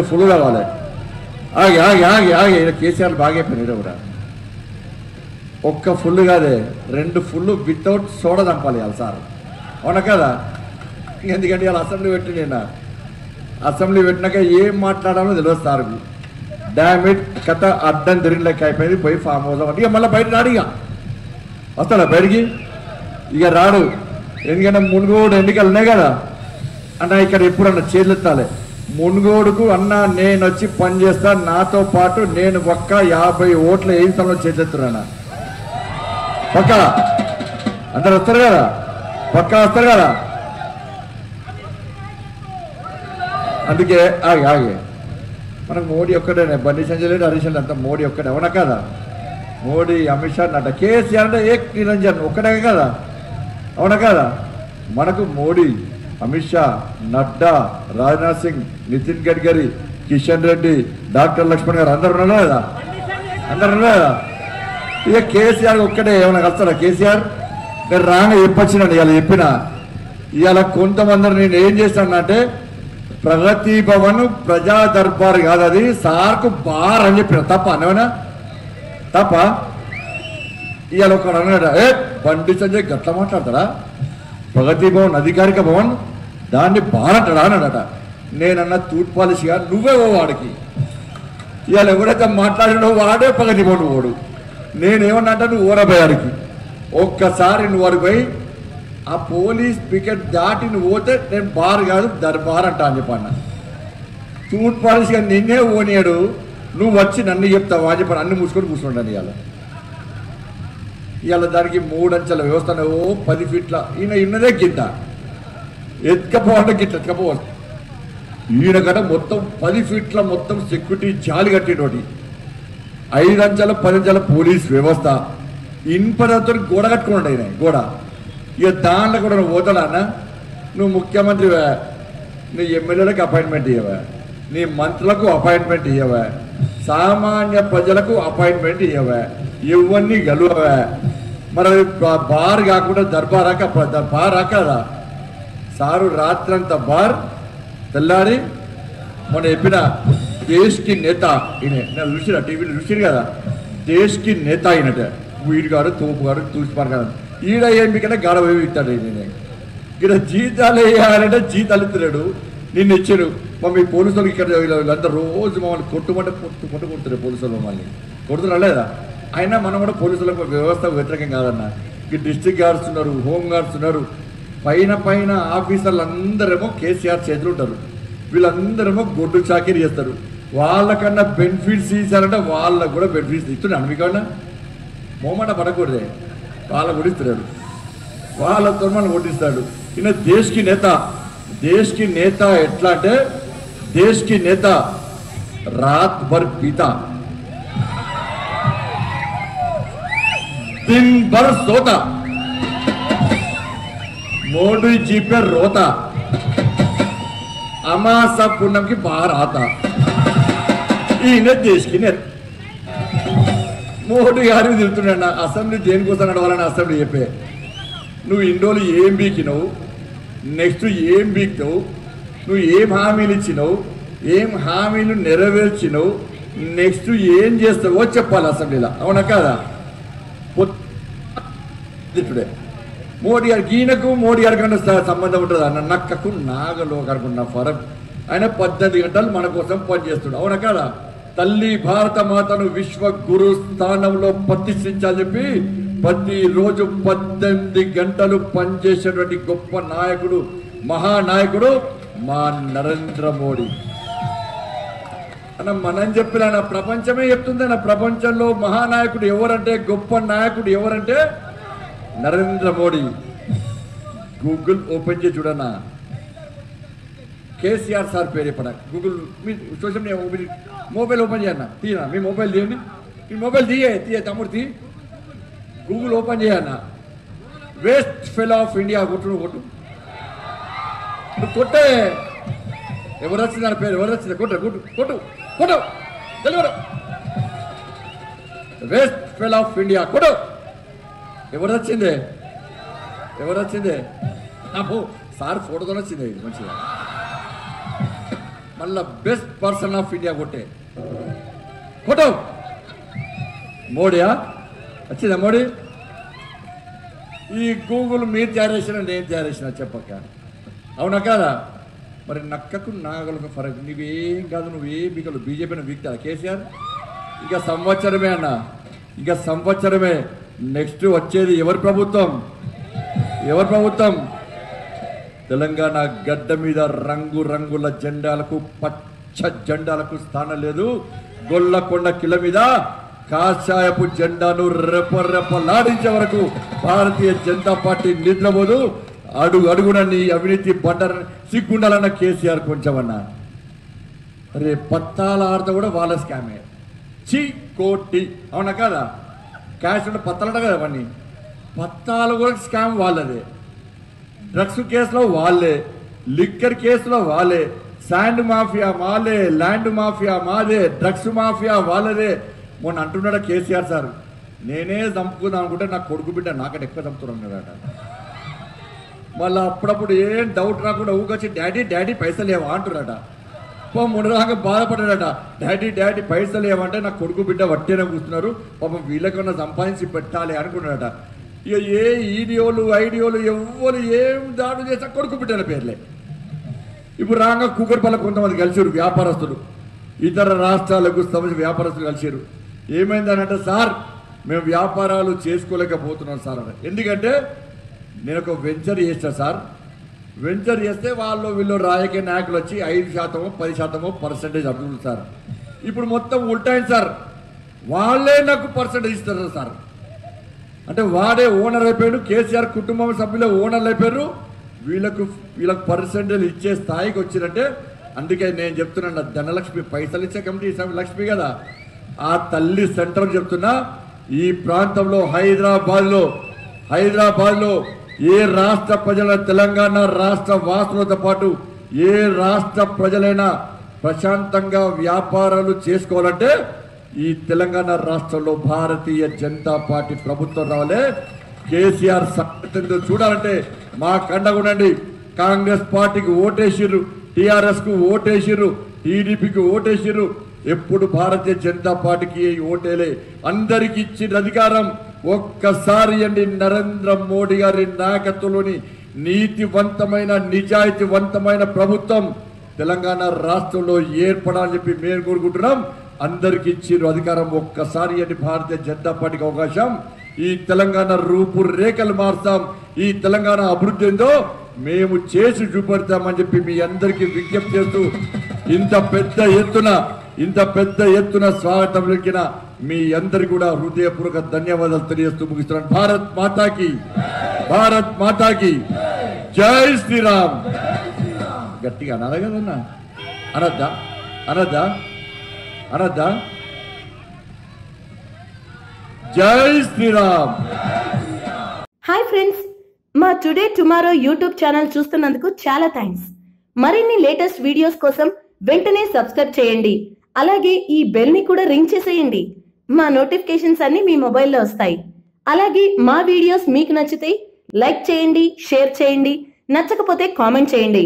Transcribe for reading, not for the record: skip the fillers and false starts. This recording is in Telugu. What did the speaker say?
ఫుల్ కావాలి. ఆగి ఆగి ఆగి ఆగి కేసీఆర్ బాగా అయిపోయినాడు కూడా. ఒక్క ఫుల్ కాదే, 2 ఫుల్ వితౌట్ సోడా దంపాలి ఇవాళ సార్. అవునా కదా? ఎందుకంటే ఇవాళ అసెంబ్లీ పెట్టి నేను అసెంబ్లీ పెట్టినాక ఏం మాట్లాడాలో తెలియదు సార్కు. డామిట్ కథ అడ్డం తిరిగి లెక్క అయిపోయింది. పోయి ఫామ్ హౌస్ అంటే ఇక మళ్ళీ బయట రాడు. ఇక వస్తాడా బయటికి? ఇక రాడు. ఎందుకంటే మునుగోడు ఎన్నికలు ఉన్నాయి కదా అన్న. ఇక్కడ ఎప్పుడన్నా చేతులెత్తాలి. మునుగోడుకు అన్న నేను వచ్చి పని చేస్తా, నాతో పాటు నేను ఒక్క 50 ఓట్ల ఏం చేతున్నా పక్క. అందరు వస్తారు కదా, పక్క వస్తారు కదా. అందుకే ఆగి ఆగి మనకు మోడీ ఒక్కడేనే. బండి సంజయ్ రెడ్డి, హరీష్ రెడ్డి అంతా మోడీ ఒక్కడే. అవునా కదా? మోడీ, అమిత్ షా నడ్డా, కేసీఆర్ అంటే ఏక్ నిరంజన్ ఒక్కడే కదా. అవునా కదా? మనకు మోడీ, అమిత్ షా, నడ్డా, రాజ్నాథ్ సింగ్, నితిన్ గడ్కరీ, కిషన్ రెడ్డి, డాక్టర్ లక్ష్మణ్ గారు అందరు ఉన్నారు కదా. అందరు ఉన్నారు కదా. ఇక కేసీఆర్ ఒక్కడే ఏమైనా కలుస్తారా? కేసీఆర్ నేను రాగా చెప్పొచ్చినాను. ఇవాళ చెప్పిన ఇవాళ కొంతమంది నేను ఏం చేస్తానంటే ప్రగతి భవన్ ప్రజా దర్బార్ కాదు, అది సార్కు బార్ అని చెప్పిన. తప్ప అన్నమేనా? తప్ప? ఇవాళ ఒక అన్నాడు, బండి సంజయ్ గట్లా మాట్లాడతారా? ప్రగతి భవన్ అధికారిక భవన్ దాన్ని బార్ అంటాడా అన్నాడట. నేనన్నా తూట్ పాలిష్గా నువ్వే ఓ వాడికి. ఇవాళ ఎవడైతే మాట్లాడినో వాడే ప్రగతి భవన్ ఓడు. నేనేమన్నా అంటే నువ్వు ఓరబోయాడికి. ఒక్కసారి నువ్వు వాడికి పోయి ఆ పోలీస్ పికెట్ దాటి నువ్వు పోతే నేను బార్ కాదు దర్బార్ అంటా అని చెప్పాను. తూట్ పాలిష్గా నిన్నే ఓనియాడు, నువ్వు వచ్చి నన్ను చెప్తావా అని చెప్పాను. అన్ని మూసుకొని కూర్చుంటాను. ఇవాళ దానికి 3 అంచెల వ్యవస్థ. 10 ఫీట్ల ఈయన ఇన్నదే గిట్ట ఎత్తుకపోవాలంటే గిట్ట ఎత్తుకపోవాలి. ఈయన కట మొత్తం 10 ఫీట్ల మొత్తం సెక్యూరిటీ జాలి కట్టేటోటి. 5 అంచెల 10 అంచెల పోలీస్ వ్యవస్థ. ఇన్పదతో గోడ కట్టుకున్నాడు ఆయన గోడ. ఇక దాంట్లో కూడా నువ్వు పోతాడా అన్న? నువ్వు ముఖ్యమంత్రివే, నీ ఎమ్మెల్యేలకు అపాయింట్మెంట్ ఇవ్వవా, నీ మంత్రులకు అపాయింట్మెంట్ ఇవ్వవా, సామాన్య ప్రజలకు అపాయింట్మెంట్ ఇవ్వవా, ఇవన్నీ గెలవవా. మరి బార్ కాకుండా దర్బారాక బార్ రాకదా సారు? రాత్రంతా బార్, తెల్లారి మొన్న చెప్పిన దేశ్కి నేత ఈయన. నేను చూసినా టీవీలో చూసిరు కదా, దేశ్కి నేత అయినట. వీడు గారు తోపు గారు తూసిపారు కదా. ఈడ ఏం మీకన్నా గాడ పోయి ఇస్తాడు. నేను ఇక్కడ జీతాలు వేయాలంటే జీతాలు ఇస్తున్నాడు. నిన్ను ఇచ్చారు మమ్మీ పోలీసులకు. ఇక్కడ వీళ్ళంతా రోజు మమ్మల్ని కొట్టుమంటే కొట్టుకుంటారు పోలీసులు, మమ్మల్ని కొడుతున్నా లేదా? అయినా మనం కూడా పోలీసులకు వ్యవస్థ వ్యతిరేకం కాదన్న. ఇక్కడ డిస్ట్రిక్ట్ గార్డ్స్ ఉన్నారు, హోమ్ గార్డ్స్ ఉన్నారు, పైన ఆఫీసర్లు అందరేమో కేసీఆర్ చేతులు ఉంటారు. వీళ్ళందరేమో గొడ్డు చాకరీ చేస్తారు. వాళ్ళకన్నా బెనిఫిట్స్ ఇచ్చారంటే వాళ్ళకు కూడా బెనిఫిట్స్ ఇస్తున్నాను. మీకన్నా మోమాట పడకూడదే, వాళ్ళకు కొడిస్తున్నాడు, వాళ్ళతో మనం కొట్టిస్తాడు. ఈయన దేశ్కి నేత. దేశ్కి నేత ఎట్లా అంటే దేశ్కి నేత రాత్ భర్ పీతా, दिन भर सोता, मोदी जी पे रोता, अमासा पूनम की बाहर आता. ఈయన దేశ్కి నేత. మోడీ గారికి తిరుగుతున్నా అసెంబ్లీ దేనికోసం నడవాలని అసెంబ్లీ చెప్పే. నువ్వు ఇన్ని రోజులు ఏం బీకినావు, నెక్స్ట్ ఏం బీక్తావు, నువ్వు ఏం హామీలు ఇచ్చినావు, ఏం హామీలు నెరవేర్చినావు, నెక్స్ట్ ఏం చేస్తావో చెప్పాలి అసెంబ్లీలో. అవునా కాదా? దిట్టుడే మోడీ గారికి, ఈయనకు మోడీ గారికి సంబంధం ఉంటుంది అన్న. నక్కకు నాగలో కనుకున్న ఫరక్. ఆయన 18 గంటలు మన కోసం పనిచేస్తున్నాడు. అవునా కదా? తల్లి భారత మాతను విశ్వ గురు స్థానంలో ప్రతిష్ఠించాలని చెప్పి ప్రతిరోజు 18 గంటలు పనిచేసేటువంటి గొప్ప నాయకుడు, మహానాయకుడు మా నరేంద్ర మోడీ అన్న. మనం చెప్పిన ప్రపంచమే చెప్తుంది అన్న. ప్రపంచంలో మహానాయకుడు ఎవరంటే, గొప్ప నాయకుడు ఎవరంటే నరేంద్ర మోడీ. గూగుల్ ఓపెన్ చేసి చూడన్నా, కేసీఆర్ సార్ పేరు చెప్పడా. గూగుల్ మీ సోషల్ మీడియా మొబైల్ ఓపెన్ చేయన్నా, తీయనా మీ మొబైల్ తీయండి. మీ మొబైల్ తీయ తమ్ముడు తీ. గూగుల్ ఓపెన్ చేయన్నా, వేస్ట్ ఫెలో ఆఫ్ ఇండియా కొట్టు. కొట్టు కొట్టే. ఎవరు వచ్చింది దాని పేరు? ఎవరు వచ్చింది? కొట్టు కొట్టు కొట్టు కొట్టు Telugu. Waste fellow of India కొట్టు. ఎవరు వచ్చింది? ఎవరు వచ్చింది? సార్ ఫోటోతో వచ్చింది మంచిగా. మళ్ళా బెస్ట్ పర్సన్ ఆఫ్ ఇండియా కొట్టు మోడీయా వచ్చిందా మోడీ? ఈ గూగుల్ మీరు తయారు చేసిన నేను తయారు చేసిన చెప్పక్క, అవునా కాదా? మరి నక్కకు నాగలకు ఫరక్, నువ్వేం కాదు, నువ్వేం బిగలు. బీజేపీని వీక్తా కేసీఆర్? ఇక సంవత్సరమే అన్న, ఇక సంవత్సరమే. నెక్స్ట్ వచ్చేది ఎవరి ప్రభుత్వం? ఎవరి ప్రభుత్వం? తెలంగాణ గడ్డ మీద రంగు రంగుల జెండాలకు, పచ్చ జెండాలకు స్థానం లేదు. గొల్లకొండ కిల మీద కాషాయపు జెండాను రెపరెపలాడించే వరకు భారతీయ జనతా పార్టీ నిద్రపోదు. అడుగు అడుగున నీ అవినీతి బండర్ సిగ్గుండాలన్న కేసీఆర్ కొంచెమన్నా. అరే పత్తాల ఆడత కూడా వాళ్ళ స్కామే. చీ కోటి, అవునా కాదా? క్యాష్ ఉంటే పత్తాలంట కదా అవన్నీ. పత్తాలు కూడా స్కామ్ వాళ్ళదే. డ్రగ్స్ కేసులో వాళ్ళే, లిక్కర్ కేసులో వాళ్ళే, శాండ్ మాఫియా వాళ్ళే, ల్యాండ్ మాఫియా మాదే, డ్రగ్స్ మాఫియా వాళ్ళదే. మొన్న అంటున్నాడా కేసీఆర్ సార్, నేనే చంపుకుందాం అనుకుంటే నా కొడుకు బిడ్డ నాకంటే ఎక్కువ చంపుతున్నాడట. మళ్ళీ అప్పుడప్పుడు ఏం డౌట్ రాకుండా ఊకొచ్చి డాడీ డాడీ పైసలు లేవా అంటున్నాడట. మొన్నదాకా బాధపడ్డాడట, డాడీ డాడీ పైసలు లేవంటే నా కొడుకు బిడ్డ వట్టేనే కూర్చున్నారు, పాపం వీళ్ళకన్నా సంపాదించి పెట్టాలి అనుకున్నాడట. ఇక ఏ ఈడియోలు ఐడియోలు ఎవ్వరు ఏం దాడులు చేసా కొడుకు బిడ్డల పేర్లే. ఇప్పుడు రాగా కూకట్పల్లి కొంతమంది కలిసిరు వ్యాపారస్తులు, ఇతర రాష్ట్రాలకు సంబంధించిన వ్యాపారస్తులు కలిసిరు. ఏమైందనంటే, సార్ మేము వ్యాపారాలు చేసుకోలేకపోతున్నాం సార్ అని. ఎందుకంటే నేను ఒక వెంచర్ చేస్తా సార్, వెంచర్ చేస్తే వాళ్ళు వీళ్ళు రాజకీయ నాయకులు వచ్చి 5%, 10% పర్సెంటేజ్ అడుగుతుంది సార్. ఇప్పుడు మొత్తం ఉల్టాయింది సార్, వాళ్ళే నాకు పర్సెంటేజ్ ఇస్తారు సార్. అంటే వాడే ఓనర్ అయిపోయాడు, కేసీఆర్ కుటుంబం సభ్యులే ఓనర్లు అయిపోయారు, వీళ్ళకు పర్సెంటేజ్ ఇచ్చే స్థాయికి వచ్చిందంటే. అందుకే నేను చెప్తున్నాను, ధనలక్ష్మి పైసలు ఇచ్చే కమిటీ లక్ష్మి కదా, ఆ తల్లి సెంటర్ చెప్తున్నా. ఈ ప్రాంతంలో హైదరాబాద్లో ఏ రాష్ట్ర ప్రజల, తెలంగాణ రాష్ట్ర వాసులతో పాటు ఏ రాష్ట్ర ప్రజలైనా ప్రశాంతంగా వ్యాపారాలు చేసుకోవాలంటే ఈ తెలంగాణ రాష్ట్రంలో భారతీయ జనతా పార్టీ ప్రభుత్వం రావాలి. కేసీఆర్ సంగతి చూడాలంటే మా కండగుండండి. కాంగ్రెస్ పార్టీకి ఓటేసిర్రు, టీఆర్ఎస్ కు ఓటేసిర్రు, టీడీపీకి ఓటేసిర్రు. ఎప్పుడు భారతీయ జనతా పార్టీకి ఓటేలే. అందరికి ఇచ్చిన అధికారం ఒక్కసారి అండి. నరేంద్ర మోడీ గారి నాయకత్వంలోని నీతివంతమైన, నిజాయితీవంతమైన ప్రభుత్వం తెలంగాణ రాష్ట్రంలో ఏర్పడాలని చెప్పి మేము కోరుకుంటున్నాం. అందరికి ఇచ్చిన అధికారం ఒక్కసారి అండి. భారతీయ జనతా పార్టీకి అవకాశం. ఈ తెలంగాణ రూపురేఖలు మారుస్తాం. ఈ తెలంగాణ అభివృద్ధి ఏందో మేము చేసి చూపెడతామని చెప్పి మీ అందరికీ విజ్ఞప్తి చేస్తూ ఇంత పెద్ద ఎత్తున స్వాగతం పలికిన మీ అందరికీ కూడా హృదయపూర్వక ధన్యవాదాలు తెలియజేస్తూ ముగిస్తున్నాను. భారత్ మాతాకి జై శ్రీరామ్. గట్టిగా అనాలి కదన్నా, అనద్దా జై శ్రీరామ్. హాయ్ ఫ్రెండ్స్, మా టుడే టుమారో యూట్యూబ్ ఛానల్ చూస్తున్నందుకు చాలా థ్యాంక్స్. మరిన్ని లేటెస్ట్ వీడియోస్ కోసం వెంటనే సబ్స్క్రైబ్ చేయండి. అలాగే ఈ బెల్ ని కూడా రింగ్ చేసేయండి. మా నోటిఫికేషన్స్ అన్ని మీ మొబైల్లో వస్తాయి. అలాగే మా వీడియోస్ మీకు నచ్చితే లైక్ చేయండి, షేర్ చేయండి, నచ్చకపోతే కామెంట్ చేయండి.